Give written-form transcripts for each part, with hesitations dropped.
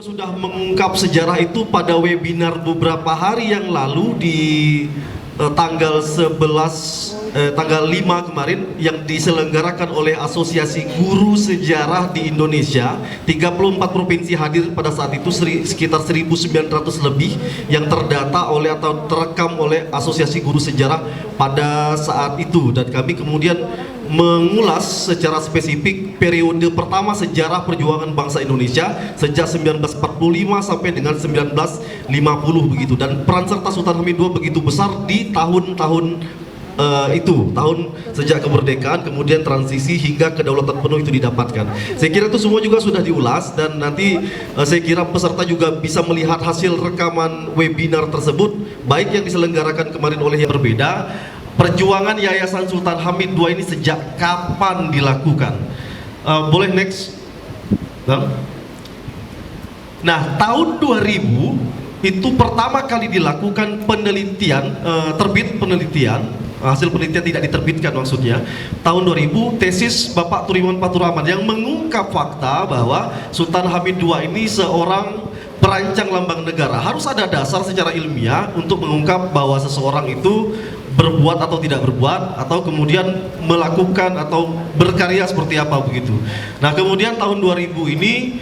sudah mengungkap sejarah itu pada webinar beberapa hari yang lalu di tanggal 5 kemarin yang diselenggarakan oleh Asosiasi Guru Sejarah di Indonesia. 34 provinsi hadir pada saat itu, sekitar 1.900 lebih yang terdata oleh atau terekam oleh Asosiasi Guru Sejarah pada saat itu, dan kami kemudian mengulas secara spesifik periode pertama sejarah perjuangan bangsa Indonesia sejak 1945 sampai dengan 1950 begitu, dan peran serta Sultan Hamid II begitu besar di tahun-tahun itu, tahun sejak kemerdekaan, kemudian transisi hingga kedaulatan penuh itu didapatkan. Saya kira itu semua juga sudah diulas, dan nanti saya kira peserta juga bisa melihat hasil rekaman webinar tersebut, baik yang diselenggarakan kemarin oleh yang berbeda. Perjuangan Yayasan Sultan Hamid II ini sejak kapan dilakukan? Boleh next? Nah, tahun 2000 itu pertama kali dilakukan penelitian, terbit penelitian, hasil penelitian tidak diterbitkan maksudnya, tahun 2000, tesis Bapak Turiman Fathur Rahman yang mengungkap fakta bahwa Sultan Hamid II ini seorang perancang lambang negara. Harus ada dasar secara ilmiah untuk mengungkap bahwa seseorang itu berbuat atau tidak berbuat, atau kemudian melakukan atau berkarya seperti apa begitu. Nah, kemudian tahun 2000 ini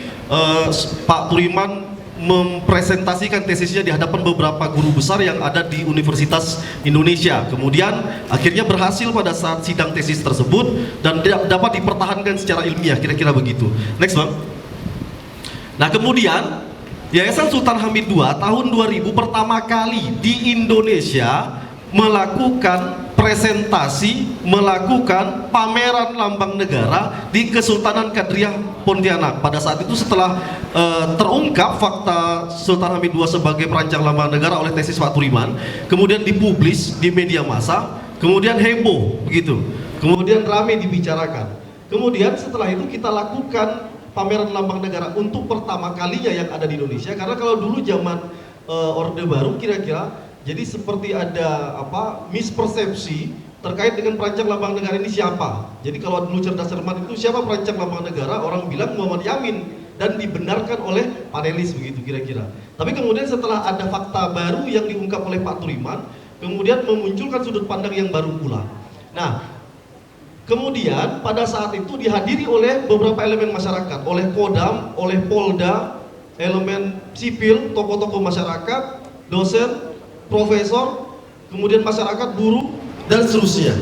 Pak Turiman mempresentasikan tesisnya di hadapan beberapa guru besar yang ada di Universitas Indonesia. Kemudian akhirnya berhasil pada saat sidang tesis tersebut dan dapat dipertahankan secara ilmiah, kira-kira begitu. Next, Bang. Nah, kemudian Yayasan Sultan Hamid II tahun 2000 pertama kali di Indonesia melakukan presentasi, melakukan pameran lambang negara di Kesultanan Kadriah Pontianak. Pada saat itu setelah terungkap fakta Sultan Hamid II sebagai perancang lambang negara oleh tesis Pak Turiman, kemudian dipublis di media massa, kemudian heboh begitu, kemudian ramai dibicarakan. Kemudian setelah itu kita lakukan pameran lambang negara untuk pertama kalinya yang ada di Indonesia, karena kalau dulu zaman Orde Baru kira-kira jadi seperti ada mispersepsi terkait dengan perancang lambang negara ini siapa. Jadi kalau dulu cerdas cermat itu siapa perancang lambang negara, orang bilang Muhammad Yamin, dan dibenarkan oleh panelis begitu kira-kira. Tapi kemudian setelah ada fakta baru yang diungkap oleh Pak Turiman, kemudian memunculkan sudut pandang yang baru pula. Nah, kemudian pada saat itu dihadiri oleh beberapa elemen masyarakat, oleh Kodam, oleh Polda, elemen sipil, tokoh-tokoh masyarakat, dosen, profesor, kemudian masyarakat, buruh, dan seterusnya.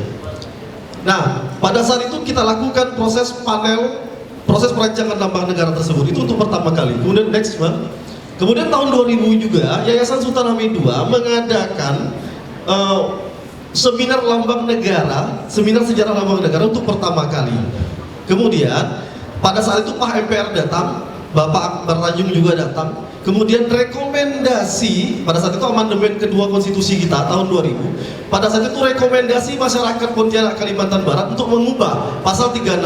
Nah, pada saat itu kita lakukan proses panel, proses perancangan lambang negara tersebut. Itu untuk pertama kali. Kemudian next, Bang. Kemudian tahun 2000 juga Yayasan Sultan Hamid II mengadakan seminar lambang negara, seminar sejarah lambang negara untuk pertama kali. Kemudian pada saat itu Pak MPR datang, Bapak Akbar Tanjung juga datang. Kemudian rekomendasi, pada saat itu amandemen kedua konstitusi kita tahun 2000, pada saat itu rekomendasi masyarakat Pontianak Kalimantan Barat untuk mengubah pasal 36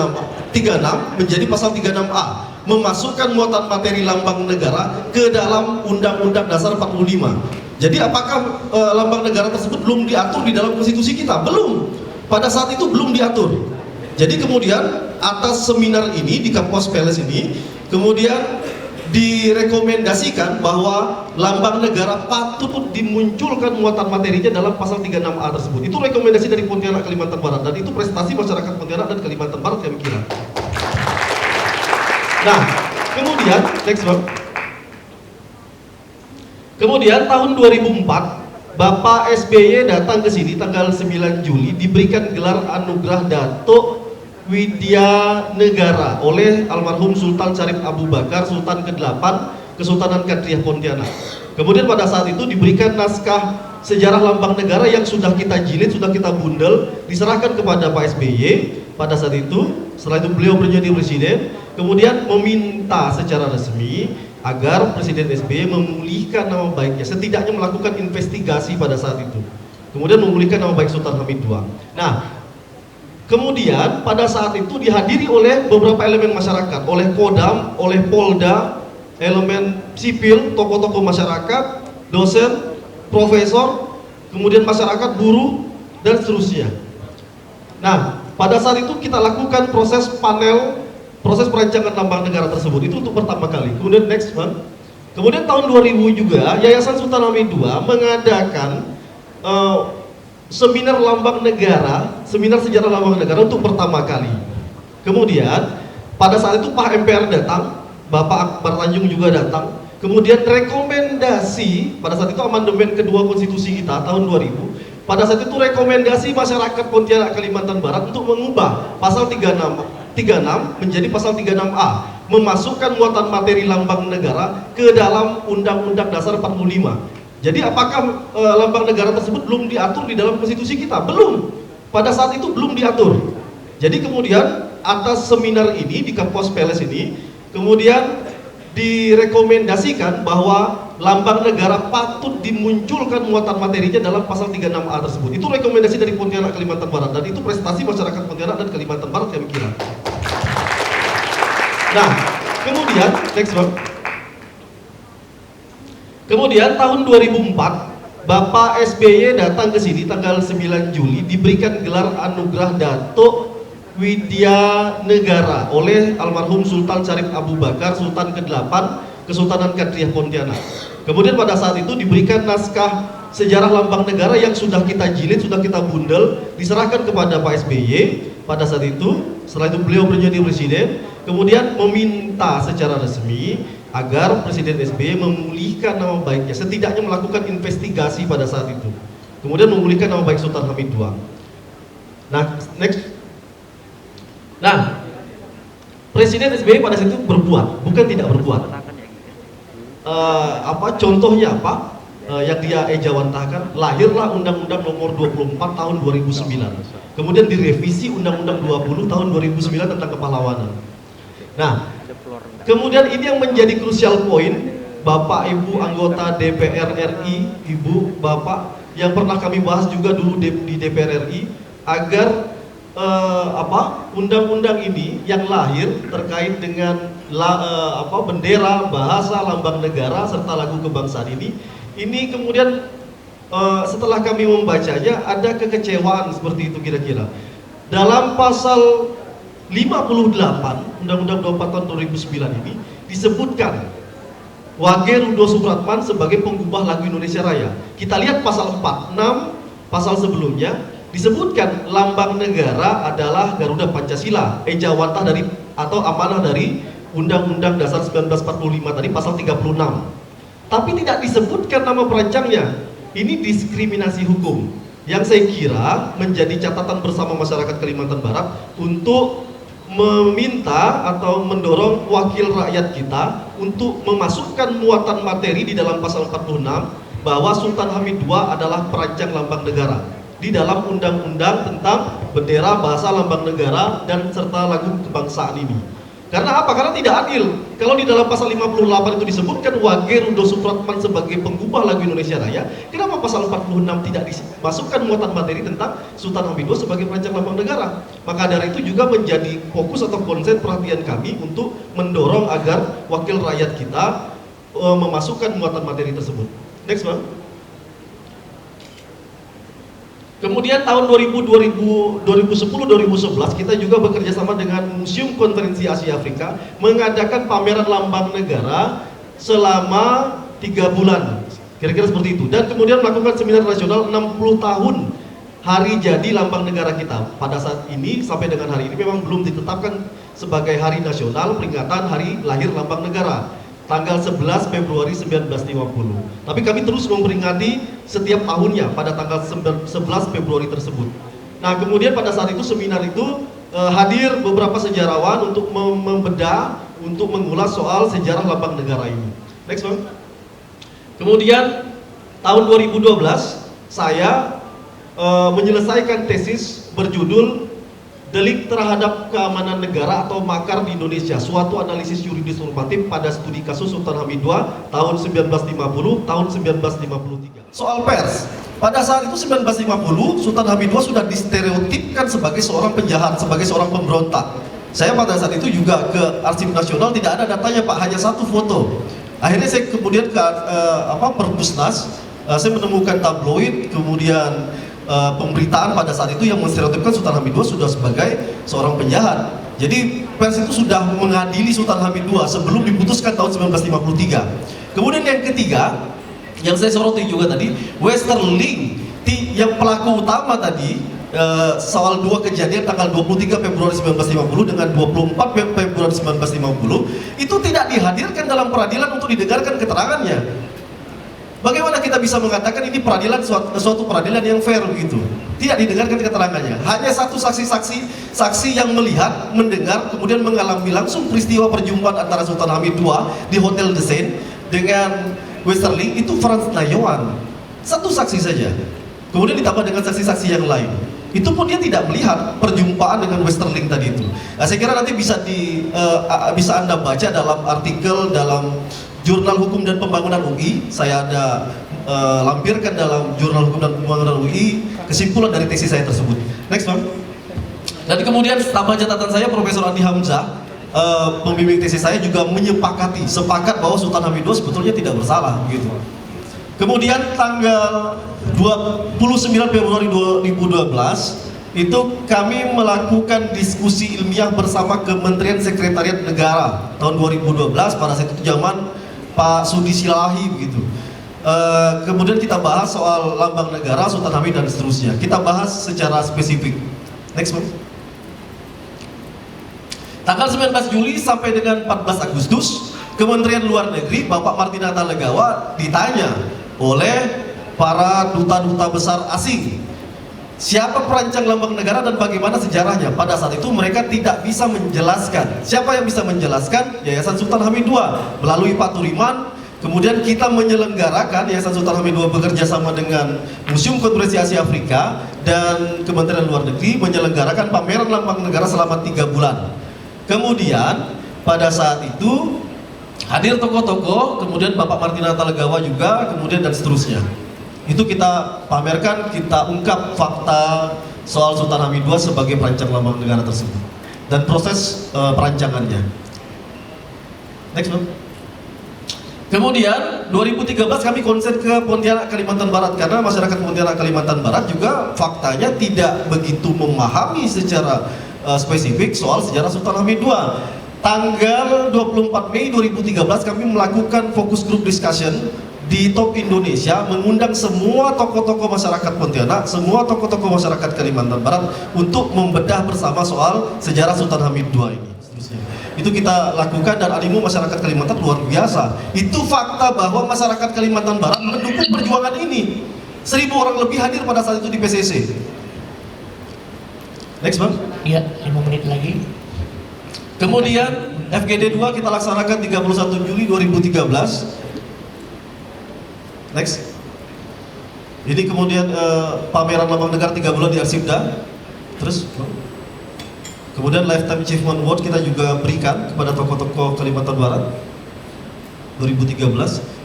menjadi pasal 36A, memasukkan muatan materi lambang negara ke dalam Undang-Undang Dasar 45. Jadi apakah lambang negara tersebut belum diatur di dalam konstitusi kita? Belum. Pada saat itu belum diatur. Jadi kemudian atas seminar ini di Kampus Palace ini, kemudian direkomendasikan bahwa lambang negara patut dimunculkan muatan materinya dalam pasal 36A tersebut. Itu rekomendasi dari Pontianak Kalimantan Barat, dan itu prestasi masyarakat Pontianak dan Kalimantan Barat kami kira. Nah, kemudian next one. Kemudian tahun 2004 Bapak SBY datang ke sini tanggal 9 Juli, diberikan gelar anugerah Datuk Widya Negara oleh almarhum Sultan Syarif Abu Bakar, Sultan ke-8 Kesultanan Kadriah Pontianak. Kemudian pada saat itu diberikan naskah sejarah lambang negara yang sudah kita jilid, sudah kita bundel, diserahkan kepada Pak SBY pada saat itu. Setelah itu beliau menjadi presiden, kemudian meminta secara resmi agar Presiden SBY memulihkan nama baiknya, setidaknya melakukan investigasi pada saat itu, kemudian memulihkan nama baik Sultan Hamid II. Nah, kemudian pada saat itu dihadiri oleh beberapa elemen masyarakat, oleh Kodam, oleh Polda, elemen sipil, tokoh-tokoh masyarakat, dosen, profesor, kemudian masyarakat, buruh, dan seterusnya. Nah, pada saat itu kita lakukan proses panel, proses perancangan lambang negara tersebut. Itu untuk pertama kali. Kemudian next, Bang. Kemudian tahun 2000 juga Yayasan Sultan Hamid II mengadakan seminar lambang negara, seminar sejarah lambang negara untuk pertama kali. Kemudian pada saat itu Pak MPR datang, Bapak Akbar Tanjung juga datang. Kemudian rekomendasi pada saat itu amandemen kedua konstitusi kita tahun 2000. Pada saat itu rekomendasi masyarakat Pontianak Kalimantan Barat untuk mengubah pasal 36 menjadi pasal 36A, memasukkan muatan materi lambang negara ke dalam Undang-Undang Dasar 45. Jadi apakah lambang negara tersebut belum diatur di dalam konstitusi kita? Belum. Pada saat itu belum diatur. Jadi kemudian atas seminar ini di Kampus Peles ini, kemudian direkomendasikan bahwa lambang negara patut dimunculkan muatan materinya dalam pasal 36A tersebut. Itu rekomendasi dari Pontianak Kalimantan Barat, dan itu prestasi masyarakat Pontianak dan Kalimantan Barat kami kira. Nah, kemudian next one. Kemudian tahun 2004 Bapak SBY datang ke sini tanggal 9 Juli, diberikan gelar anugerah Datuk Widya Negara oleh almarhum Sultan Syarif Abu Bakar, Sultan ke-8 Kesultanan Kadriah Pontianak. Kemudian pada saat itu diberikan naskah sejarah lambang negara yang sudah kita jilid, sudah kita bundel, diserahkan kepada Pak SBY pada saat itu. Setelah itu beliau menjadi presiden, kemudian meminta secara resmi agar Presiden SBY memulihkan nama baiknya, setidaknya melakukan investigasi pada saat itu. Kemudian memulihkan nama baik Sultan Hamid II. Nah, next. Nah, Presiden SBY pada saat itu berbuat, bukan tidak berbuat. Contohnya apa? Yang dia ejawantahkan, lahirlah Undang-Undang Nomor 24 Tahun 2009. Kemudian direvisi Undang-Undang 20 Tahun 2009 tentang kepahlawanan. Nah, kemudian ini yang menjadi krusial poin, Bapak Ibu anggota DPR RI, Ibu Bapak yang pernah kami bahas juga dulu di DPR RI, agar undang-undang ini yang lahir terkait dengan bendera, bahasa, lambang negara serta lagu kebangsaan ini kemudian setelah kami membacanya ada kekecewaan seperti itu kira-kira. Dalam pasal 58 Undang-Undang 24 tahun 2009 ini disebutkan Wage Rudolf Supratman sebagai pengubah lagu Indonesia Raya. Kita lihat pasal 46, pasal sebelumnya disebutkan lambang negara adalah Garuda Pancasila, ejawantah dari atau amanah dari Undang-Undang Dasar 1945 tadi pasal 36. Tapi tidak disebutkan nama perancangnya. Ini diskriminasi hukum yang saya kira menjadi catatan bersama masyarakat Kalimantan Barat untuk meminta atau mendorong wakil rakyat kita untuk memasukkan muatan materi di dalam pasal 46 bahwa Sultan Hamid II adalah perancang lambang negara di dalam undang-undang tentang bendera, bahasa, lambang negara dan serta lagu kebangsaan ini. Karena apa? Karena tidak adil. Kalau di dalam pasal 58 itu disebutkan Wage Rudolf Supratman sebagai pengubah lagu Indonesia Raya, kenapa pasal 46 tidak dimasukkan muatan materi tentang Sultan Hamid II sebagai perancang lambang negara? Maka dari itu juga menjadi fokus atau konsen perhatian kami untuk mendorong agar wakil rakyat kita memasukkan muatan materi tersebut. Next one. Kemudian tahun 2010-2011 kita juga bekerja sama dengan Museum Konferensi Asia Afrika mengadakan pameran lambang negara selama 3 bulan, kira-kira seperti itu. Dan kemudian melakukan seminar nasional 60 tahun hari jadi lambang negara kita. Pada saat ini sampai dengan hari ini memang belum ditetapkan sebagai hari nasional peringatan hari lahir lambang negara, tanggal 11 Februari 1950. Tapi kami terus memperingati setiap tahunnya pada tanggal 11 Februari tersebut. Nah, kemudian pada saat itu seminar itu hadir beberapa sejarawan untuk membedah, untuk mengulas soal sejarah lambang negara ini. Next one. Kemudian tahun 2012 saya menyelesaikan tesis berjudul Delik terhadap keamanan negara atau makar di Indonesia, suatu analisis yuridis normatif pada studi kasus Sultan Hamid II tahun 1950 tahun 1953. Soal pers, pada saat itu 1950 Sultan Hamid II sudah distereotipkan sebagai seorang penjahat, sebagai seorang pemberontak. Saya pada saat itu juga ke Arsip Nasional, tidak ada datanya Pak, hanya satu foto. Akhirnya saya kemudian ke Perpusnas, saya menemukan tabloid, kemudian pemberitaan pada saat itu yang menstereotipkan Sultan Hamid II sudah sebagai seorang penjahat. Jadi pers itu sudah mengadili Sultan Hamid II sebelum diputuskan tahun 1953. Kemudian yang ketiga, yang saya soroti juga tadi, Westerling, yang pelaku utama tadi, soal dua kejadian tanggal 23 Februari 1950 dengan 24 Februari 1950, itu tidak dihadirkan dalam peradilan untuk didengarkan keterangannya. Bagaimana kita bisa mengatakan ini peradilan suatu peradilan yang fair begitu? Tidak didengarkan keterangannya. Hanya satu saksi yang melihat, mendengar, kemudian mengalami langsung peristiwa perjumpaan antara Sultan Hamid II di Hotel The Seine dengan Westerling, itu Frans Nayoan. Satu saksi saja. Kemudian ditambah dengan saksi-saksi yang lain. Itu pun dia tidak melihat perjumpaan dengan Westerling tadi itu. Nah, saya kira nanti bisa Anda baca dalam artikel dalam Jurnal Hukum dan Pembangunan UI. Saya ada lampirkan dalam Jurnal Hukum dan Pembangunan UI kesimpulan dari tesis saya tersebut. Next, Bang. Dan kemudian tambah catatan saya, Profesor Andi Hamzah, pembimbing tesis saya juga sepakat bahwa Sultan Hamid II sebetulnya tidak bersalah begitu. Kemudian tanggal 29 Februari 2012 itu kami melakukan diskusi ilmiah bersama Kementerian Sekretariat Negara tahun 2012, pada saat itu zaman Pak Sudi Silahi begitu. Kemudian kita bahas soal lambang negara, Sultan Hamid dan seterusnya. Kita bahas secara spesifik. Next, Bang. Tanggal 19 Juli sampai dengan 14 Agustus, Kementerian Luar Negeri Bapak Martinata Legawa ditanya oleh para duta-duta besar asing, siapa perancang lambang negara dan bagaimana sejarahnya. Pada saat itu mereka tidak bisa menjelaskan. Siapa yang bisa menjelaskan? Yayasan Sultan Hamid II melalui Pak Turiman. Kemudian kita menyelenggarakan, Yayasan Sultan Hamid II bekerja sama dengan Museum Konferensi Asia Afrika dan Kementerian Luar Negeri menyelenggarakan pameran lambang negara selama 3 bulan. Kemudian pada saat itu hadir tokoh-tokoh, kemudian Bapak Martinata Legawa juga, kemudian dan seterusnya. Itu kita pamerkan, kita ungkap fakta soal Sultan Hamid II sebagai perancang lambang negara tersebut dan proses perancangannya. Next, Bang. Kemudian 2013 kami konsen ke Pontianak, Kalimantan Barat, karena masyarakat Pontianak, Kalimantan Barat juga faktanya tidak begitu memahami secara spesifik soal sejarah Sultan Hamid II. Tanggal 24 Mei 2013 kami melakukan focus group discussion di Top Indonesia, mengundang semua tokoh-tokoh masyarakat Pontianak, semua tokoh-tokoh masyarakat Kalimantan Barat untuk membedah bersama soal sejarah Sultan Hamid II ini. Itu kita lakukan dan animo masyarakat Kalimantan luar biasa. Itu fakta bahwa masyarakat Kalimantan Barat mendukung perjuangan ini. 1000 orang lebih hadir pada saat itu di PCC. Next, Bang. Iya, 5 menit lagi. Kemudian FGD 2 kita laksanakan 31 Juli 2013. Next. Ini kemudian pameran lambang negara 3 bulan di Arsipda. Terus, kemudian Lifetime Achievement Award kita juga berikan kepada tokoh-tokoh Kalimantan Barat 2013.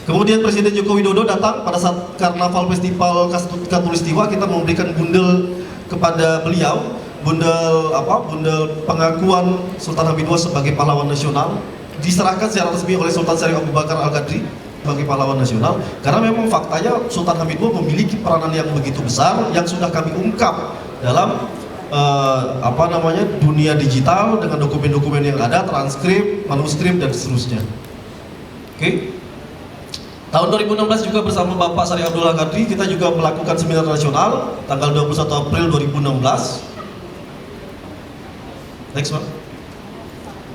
Kemudian Presiden Joko Widodo datang pada saat Karnaval Festival Katulistiwa, kita memberikan bundel kepada beliau, bundel pengakuan Sultan Hamid II sebagai pahlawan nasional, diserahkan secara resmi oleh Sultan Syarif Abu Bakar Al-Qadri sebagai pahlawan nasional, karena memang faktanya Sultan Hamid II memiliki peranan yang begitu besar yang sudah kami ungkap dalam dunia digital dengan dokumen-dokumen yang ada, transkrip, manuskrip dan seterusnya. Oke. Tahun 2016 juga bersama Bapak Syarif Abdullah Qadri kita juga melakukan seminar nasional tanggal 21 April 2016. Next, Pak.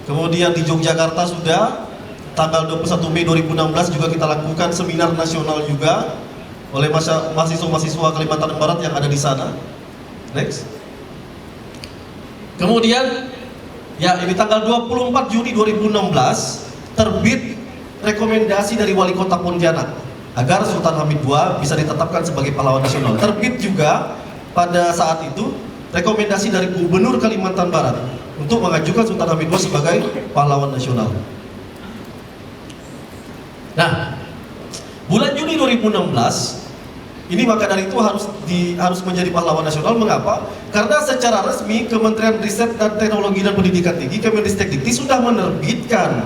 Kemudian di Yogyakarta sudah tanggal 21 Mei 2016 juga kita lakukan seminar nasional juga oleh mahasiswa-mahasiswa Kalimantan Barat yang ada di sana. Next. Kemudian ya ini tanggal 24 Juni 2016 terbit rekomendasi dari Wali Kota Pontianak agar Sultan Hamid II bisa ditetapkan sebagai pahlawan nasional. Terbit juga pada saat itu rekomendasi dari Gubernur Kalimantan Barat untuk mengajukan Sultan Hamid II sebagai pahlawan nasional. Nah, bulan Juni 2016 ini maka dari itu harus menjadi pahlawan nasional. Mengapa? Karena secara resmi Kementerian Riset dan Teknologi dan Pendidikan Tinggi Kemendikbud sudah menerbitkan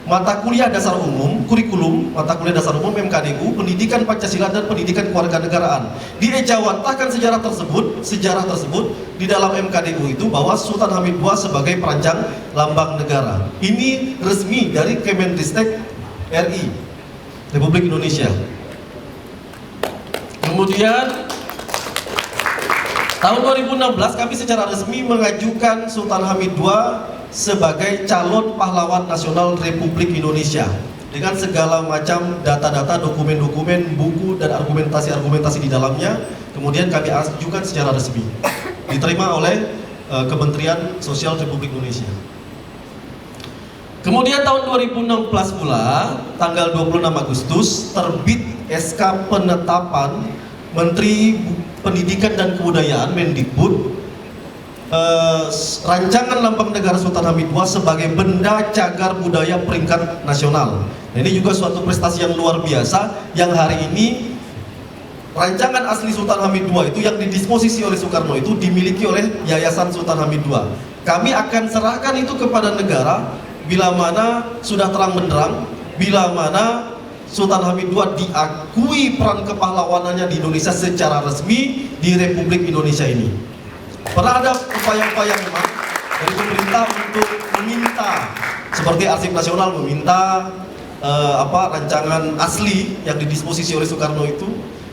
mata kuliah dasar umum, kurikulum mata kuliah dasar umum MKDU, pendidikan Pancasila dan pendidikan kewarganegaraan. Diejawantahkan sejarah tersebut di dalam MKDU itu bahwa Sultan Hamid II sebagai perancang lambang negara. Ini resmi dari Kemendikbud RI. Republik Indonesia. Kemudian tahun 2016 kami secara resmi mengajukan Sultan Hamid II sebagai calon pahlawan nasional Republik Indonesia dengan segala macam data-data, dokumen-dokumen, buku dan argumentasi-argumentasi di dalamnya. Kemudian kami ajukan secara resmi, diterima oleh Kementerian Sosial Republik Indonesia. Kemudian tahun 2016 pula, tanggal 26 Agustus, terbit SK penetapan Menteri Pendidikan dan Kebudayaan Mendikbud rancangan lambang negara Sultan Hamid II sebagai benda cagar budaya peringkat nasional. Nah, ini juga suatu prestasi yang luar biasa yang hari ini rancangan asli Sultan Hamid II itu yang didisposisi oleh Soekarno itu dimiliki oleh Yayasan Sultan Hamid II. Kami akan serahkan itu kepada negara bila mana sudah terang benderang, bila mana Sultan Hamid II diakui peran kepahlawanannya di Indonesia secara resmi di Republik Indonesia ini. Pernah ada upaya-upaya memang dari pemerintah untuk meminta, seperti Arsip Nasional meminta rancangan asli yang didisposisi oleh Soekarno itu,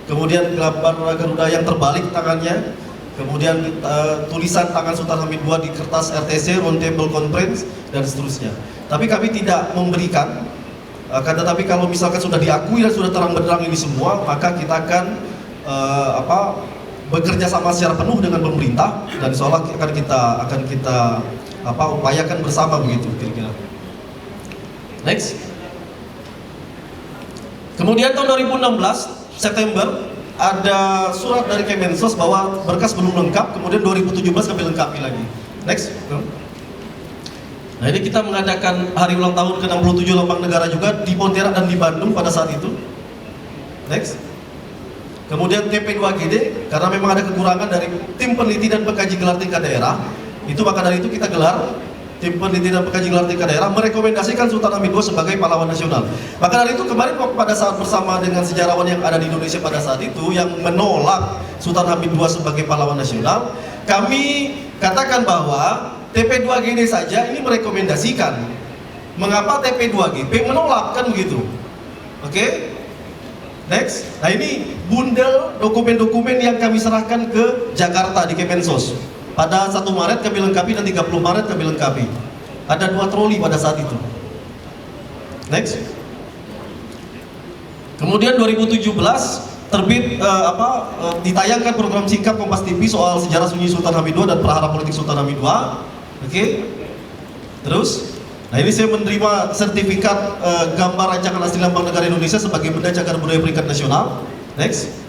kemudian gambar Garuda yang terbalik tangannya, kemudian tulisan tangan Sultan Hamid II di kertas RTC, Round Table Conference, dan seterusnya. Tapi kami tidak memberikan. Tetapi kalau misalkan sudah diakui dan sudah terang benderang ini semua, maka kita akan bekerja sama secara penuh dengan pemerintah dan insya Allah akan kita upayakan bersama begitu kira-kira. Next. Kemudian tahun 2016 September ada surat dari Kemensos bahwa berkas belum lengkap, kemudian 2017 kami lengkapi lagi. Next. Nah, ini kita mengadakan hari ulang tahun ke-67 lambang negara juga di Pontianak dan di Bandung pada saat itu. Next. Kemudian TP2GD, karena memang ada kekurangan dari tim peneliti dan pengkaji gelar tingkat daerah, itu maka dari itu kita gelar tim peneliti dan pengkaji gelar tingkat daerah merekomendasikan Sultan Hamid II sebagai pahlawan nasional. Maka dari itu kemarin pada saat bersama dengan sejarawan yang ada di Indonesia pada saat itu yang menolak Sultan Hamid II sebagai pahlawan nasional, kami katakan bahwa TP2GD saja ini merekomendasikan. Mengapa TP2GP menolak, kan begitu? Oke? Next. Nah, ini bundel dokumen-dokumen yang kami serahkan ke Jakarta di Kemensos. Pada 1 Maret kami lengkapi dan 30 Maret kami lengkapi. Ada 2 troli pada saat itu. Next. Kemudian 2017 terbit ditayangkan program singkat Kompas TV soal sejarah sunyi Sultan Hamid II dan prahara politik Sultan Hamid II. Oke. Terus, nah ini saya menerima sertifikat gambar rancangan asli lambang negara Indonesia sebagai benda cagar budaya peringkat nasional. Next.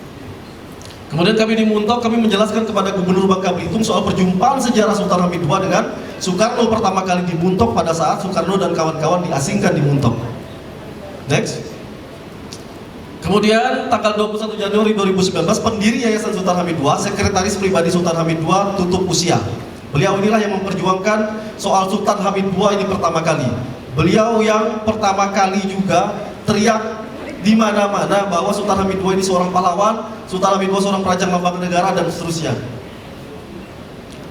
Kemudian kami di Muntok, kami menjelaskan kepada Gubernur Bangka Belitung soal perjumpaan sejarah Sultan Hamid II dengan Soekarno pertama kali di Muntok pada saat Soekarno dan kawan-kawan diasingkan di Muntok. Next. Kemudian tanggal 21 Januari 2019 pendiri Yayasan Sultan Hamid II, sekretaris pribadi Sultan Hamid II tutup usia. Beliau inilah yang memperjuangkan soal Sultan Hamid II ini pertama kali. Beliau yang pertama kali juga teriak di mana-mana bahwa Sultan Hamid II ini seorang pahlawan, Sultan Hamid II seorang perancang lambang negara dan seterusnya.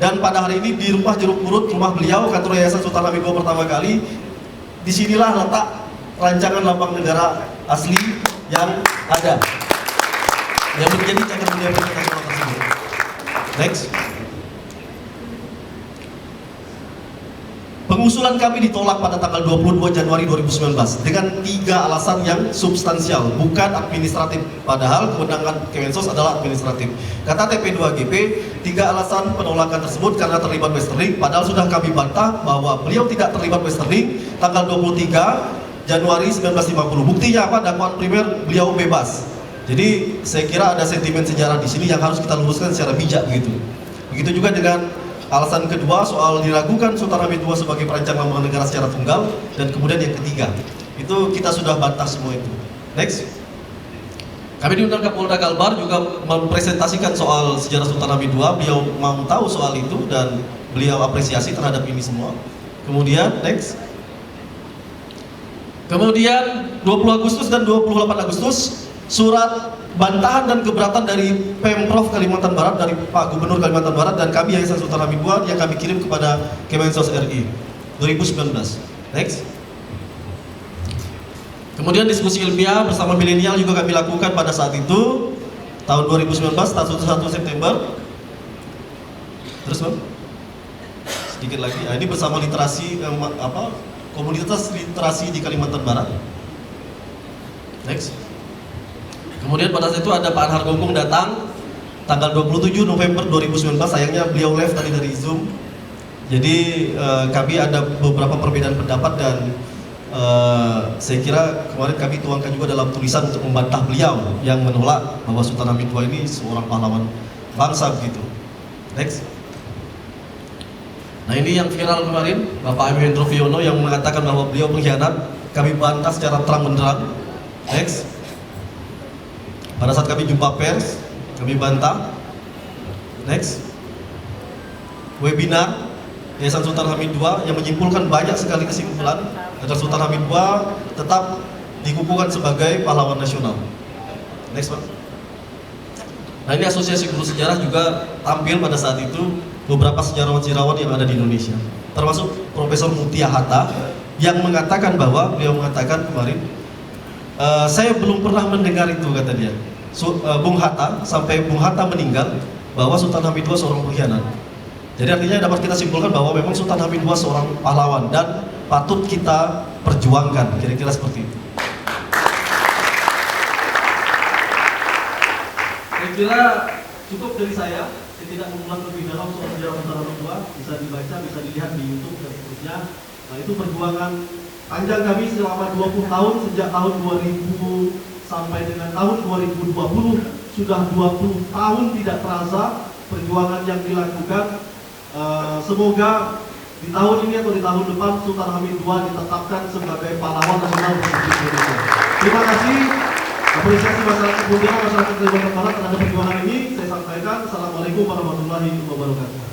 Dan pada hari ini di rumah Jeruk Purut, rumah beliau, kantor Yayasan Sultan Hamid II pertama kali, disinilah letak rancangan lambang negara asli yang ada, yang menjadi cagar budaya peringkat nasional tersebut. Next. Pengusulan kami ditolak pada tanggal 22 Januari 2019 dengan 3 alasan yang substansial, bukan administratif. Padahal kewenangan Kemensos adalah administratif. Kata TP2GP, 3 alasan penolakan tersebut karena terlibat westering. Padahal sudah kami bantah bahwa beliau tidak terlibat westering tanggal 23 Januari 1950. Buktinya apa? Dakwaan primer beliau bebas. Jadi saya kira ada sentimen sejarah di sini yang harus kita luruskan secara bijak begitu. Begitu juga dengan alasan kedua soal diragukan Sultan Hamid II sebagai perancang lambang negara secara tunggal, dan kemudian yang ketiga itu kita sudah bantah semua itu. Next. Kami diundang ke Polda Kalbar juga mempresentasikan soal sejarah Sultan Hamid II. Beliau mau tahu soal itu dan beliau apresiasi terhadap ini semua. Kemudian next. Kemudian 20 Agustus dan 28 Agustus surat bantahan dan keberatan dari Pemprov Kalimantan Barat, dari Pak Gubernur Kalimantan Barat dan kami Yayasan Sultan Hamid II yang kami kirim kepada Kemensos RI 2019. Next. Kemudian diskusi ilmiah bersama milenial juga kami lakukan pada saat itu tahun 2019 tanggal 1 September. Terus Bang, sedikit lagi. Nah, ini bersama literasi komunitas literasi di Kalimantan Barat. Next. Kemudian pada saat itu ada Pak Anhar Gonggong datang tanggal 27 November 2019. Sayangnya beliau live tadi dari Zoom. Jadi kami ada beberapa perbedaan pendapat dan saya kira kemarin kami tuangkan juga dalam tulisan untuk membantah beliau yang menolak bahwa Sultan Hamid II ini seorang pahlawan bangsa begitu. Next. Nah ini yang viral kemarin, Bapak Hendro Priyono yang mengatakan bahwa beliau pengkhianat, kami bantah secara terang benderang. Next. Pada saat kami jumpa pers, kami bantah. Next. Webinar Yayasan Sultan Hamid II yang menyimpulkan banyak sekali kesimpulan agar Sultan Hamid II tetap dikukuhkan sebagai pahlawan nasional. Next Pak. Nah ini Asosiasi Guru Sejarah juga tampil pada saat itu beberapa sejarawan-sejarawan yang ada di Indonesia, termasuk Profesor Mutia Hatta yang mengatakan bahwa beliau mengatakan kemarin, saya belum pernah mendengar itu kata dia, Bung Hatta sampai Bung Hatta meninggal bahwa Sultan Hamid II seorang pengkhianat. Jadi artinya dapat kita simpulkan bahwa memang Sultan Hamid II seorang pahlawan dan patut kita perjuangkan, kira-kira seperti itu. Saya kira cukup dari saya tidak mengulas lebih dalam soal sejarah Sultan Hamid II, bisa dibaca, bisa dilihat di YouTube dan seterusnya. Nah itu perjuangan panjang kami selama 20 tahun, sejak tahun 2000 sampai dengan tahun 2020, sudah 20 tahun tidak terasa perjuangan yang dilakukan. Semoga di tahun ini atau di tahun depan Sultan Hamid II ditetapkan sebagai pahlawan nasional Republik Indonesia. Terima kasih, apresiasi masyarakat Kalimantan Barat terhadap perjuangan ini. Saya sampaikan, Assalamualaikum warahmatullahi wabarakatuh.